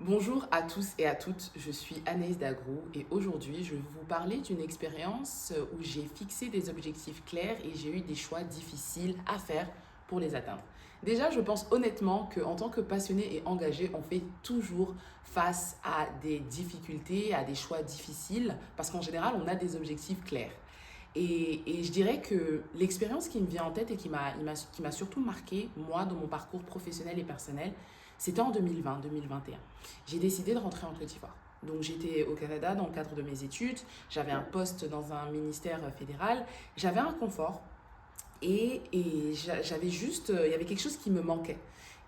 Bonjour à tous et à toutes, je suis Anaïs Dagrou et aujourd'hui je vais vous parler d'une expérience où j'ai fixé des objectifs clairs et j'ai eu des choix difficiles à faire pour les atteindre. Déjà, je pense honnêtement qu'en tant que passionné et engagé, on fait toujours face à des difficultés, à des choix difficiles parce qu'en général, on a des objectifs clairs. Et je dirais que l'expérience qui me vient en tête et qui m'a surtout marqué, moi, dans mon parcours professionnel et personnel, c'était en 2020-2021. J'ai décidé de rentrer en Côte d'Ivoire. Donc j'étais au Canada dans le cadre de mes études, j'avais un poste dans un ministère fédéral, j'avais un confort et j'avais juste, il y avait quelque chose qui me manquait.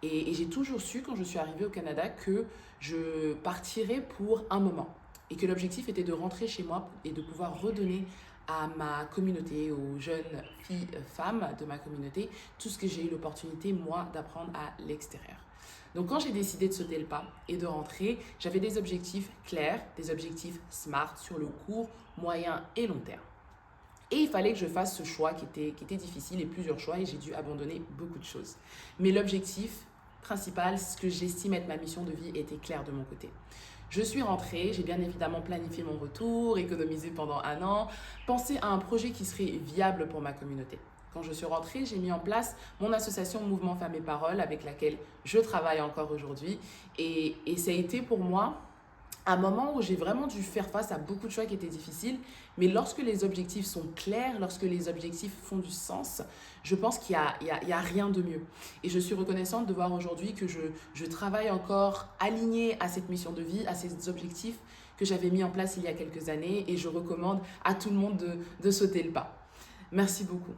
Et j'ai toujours su quand je suis arrivée au Canada que je partirais pour un moment et que l'objectif était de rentrer chez moi et de pouvoir redonner à ma communauté, aux jeunes filles, femmes de ma communauté, tout ce que j'ai eu l'opportunité, moi, d'apprendre à l'extérieur. Donc quand j'ai décidé de sauter le pas et de rentrer, j'avais des objectifs clairs, des objectifs SMART sur le court, moyen et long terme. Et il fallait que je fasse ce choix qui était difficile et plusieurs choix et j'ai dû abandonner beaucoup de choses. Mais l'objectif principal, ce que j'estime être ma mission de vie, était clair de mon côté. Je suis rentrée, j'ai bien évidemment planifié mon retour, économisé pendant un an, pensé à un projet qui serait viable pour ma communauté. Quand je suis rentrée, j'ai mis en place mon association Mouvement Femmes et Paroles avec laquelle je travaille encore aujourd'hui. Et ça a été pour moi un moment où j'ai vraiment dû faire face à beaucoup de choix qui étaient difficiles, mais lorsque les objectifs sont clairs, lorsque les objectifs font du sens, je pense qu'il y a rien de mieux. Et je suis reconnaissante de voir aujourd'hui que je travaille encore alignée à cette mission de vie, à ces objectifs que j'avais mis en place il y a quelques années, et je recommande à tout le monde de sauter le pas. Merci beaucoup.